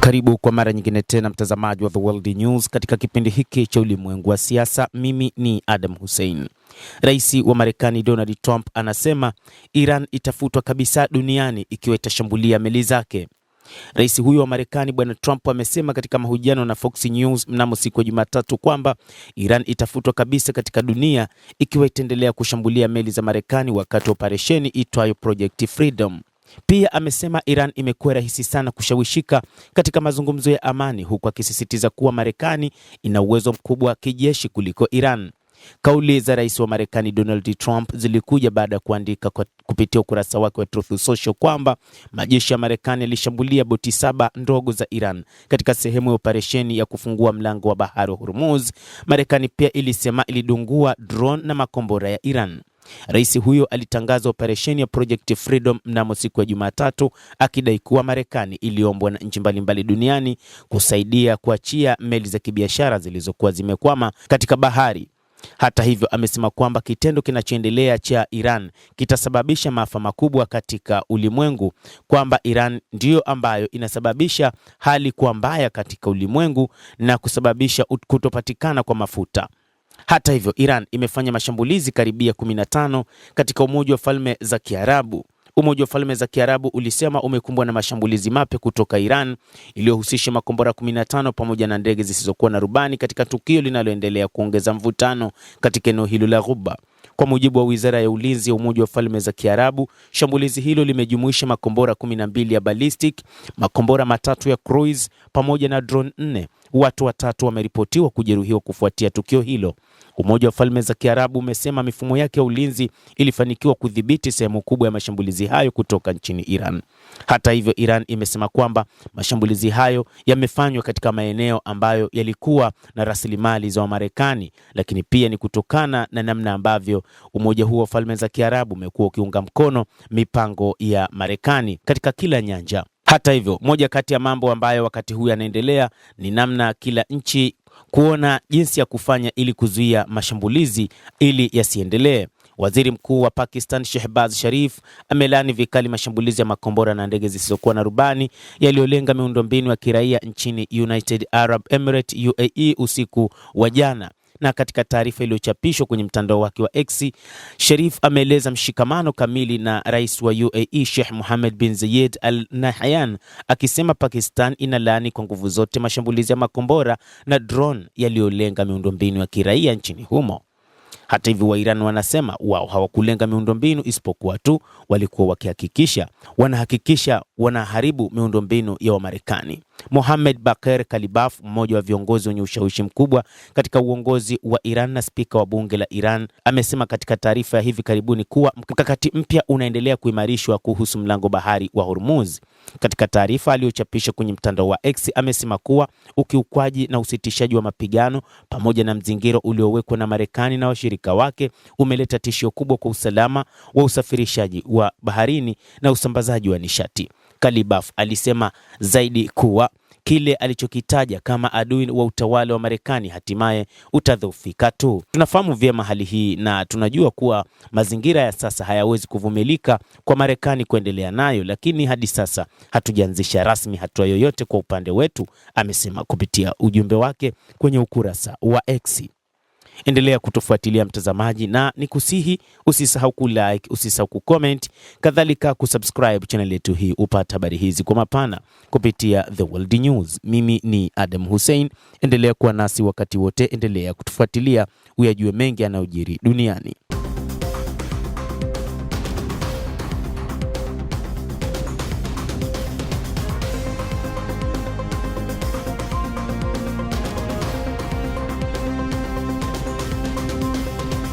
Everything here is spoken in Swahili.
Karibu kwa mara nyingine tena mtazamaji wa The World News katika kipindi hiki cha ulimwengu wa siasa. Mimi ni Adam Hussein. Rais wa Marekani Donald Trump anasema Iran itafutwa kabisa duniani ikiwa itashambulia meli zake. Rais huyo wa Marekani Bwana Trump amesema katika mahojiano na Fox News mnamo siku ya Jumatatu kwamba Iran itafutwa kabisa katika dunia ikiwa itaendelea kushambulia meli za Marekani wakati wa operesheni itwayo Project Freedom. Pia amesema Iran imekuwa rahisi sana kushawishika katika mazungumzo ya amani, huku akisisitiza kuwa Marekani ina uwezo mkubwa wa kijeshi kuliko Iran. Kauli za rais wa Marekani Donald Trump zilikuja baada ya kuandika kupitia ukurasa wake wa Truth Social kwamba majeshi ya Marekani yalishambulia boti 7 ndogo za Iran katika sehemu ya operesheni ya kufungua mlango wa bahari wa Hormuz. Marekani pia ilisema ilidungua drone na makombora ya Iran. Rais huyo alitangaza operesheni ya Project Freedom mnamo siku ya Jumatatu, akidai kuwa Marekani iliombwa na nchi mbalimbali duniani kusaidia kuachia meli za kibiashara zilizokuwa zimekwama katika bahari. Hata hivyo, amesema kwamba kitendo kinachoendelea cha Iran kitasababisha maafa makubwa katika ulimwengu, kwamba Iran ndiyo ambayo inasababisha hali kuwa mbaya katika ulimwengu na kusababisha kutopatikana kwa mafuta. Hata hivyo, Iran imefanya mashambulizi karibia 15 katika Umoja wa Falme za Kiarabu. Umoja wa Falme za Kiarabu ulisema umekumbwa na mashambulizi mapya kutoka Iran iliyohusisha makombora 15 pamoja na ndege zisizokuwa na rubani katika tukio linaloendelea kuongeza mvutano katika eneo hilo la Ghuba. Kwa mujibu wa Wizara ya Ulinzi ya Umoja wa Falme za Kiarabu, shambulizi hilo limejumuisha makombora 12 ya ballistic, makombora 3 ya cruise pamoja na drone 4. Watu 3 wameripotiwa kujeruhiwa kufuatia tukio hilo. Umoja wa Falme za Kiarabu umesema mifumo yake ya ulinzi ilifanikiwa kudhibiti sehemu kubwa ya mashambulizi hayo kutoka nchini Iran. Hata hivyo, Iran imesema kwamba mashambulizi hayo yamefanywa katika maeneo ambayo yalikuwa na rasilimali za Marekani, lakini pia ni kutokana na namna ambavyo umoja huo wa Falme za Kiarabu umekuwa ukiunga mkono mipango ya Marekani katika kila nyanja. Hata hivyo, moja kati ya mambo ambayo wakati huu yanaendelea ni namna kila nchi kuona jinsi ya kufanya ili kuzuia mashambulizi ili yasiendelee. Waziri Mkuu wa Pakistan Shehbaz Sharif amelaani vikali mashambulizi ya makombora na ndege zisizokuwa na rubani yaliyolenga miundombinu ya kiraia nchini United Arab Emirates UAE usiku wa jana. Na katika taarifa iliyochapishwa kwenye mtandao wake wa X, Sharif ameeleza mshikamano kamili na rais wa UAE Sheikh Mohammed bin Zayed Al Nahyan, akisema Pakistan inalaani kwa nguvu zote mashambulizi ya makombora na drone yaliyolenga miundombinu ya kiraia nchini humo. Hata hivyo, Iran wanasema wao hawakulenga miundombinu, isipokuwa tu walikuwa wanahakikisha wanaharibu miundombinu ya Wamarekani. Mohammed Bakr Kalibaf, mmoja wa viongozi wenye ushawishi mkubwa katika uongozi wa Iran na spika wa bunge la Iran, amesema katika taarifa ya hivi karibuni kuwa mkakati mpya unaendelea kuimarishwa kuhusu mlango bahari wa Hormuz. Katika taarifa aliyochapisha kwenye mtandao wa X, amesema kuwa ukiukwaji na usitishaji wa mapigano pamoja na mzingiro uliowekwa na Marekani na washirika wake umeleta tishio kubwa kwa usalama wa usafirishaji wa baharini na usambazaji wa nishati. Kalibaf alisema zaidi kuwa kile alichokitaja kama adui wa utawala wa Marekani hatimaye utadhoofika tu. Tunafahamu vyema hali hii na tunajua kuwa mazingira ya sasa hayawezi kuvumilika kwa Marekani kuendelea nayo, lakini hadi sasa hatujaanzisha rasmi hatua yoyote kwa upande wetu, amesema kupitia ujumbe wake kwenye ukurasa wa X. Endelea kutufuatilia mtazamaji, na nikusihi usisahau kulike, usisahau kucomment, kadhalika kusubscribe channel yetu hii upate habari hizi kwa mapana kupitia The World News. Mimi ni Adam Hussein, endelea kuwa nasi wakati wote, endelea kutufuatilia uyajue mengi yanayojiri duniani.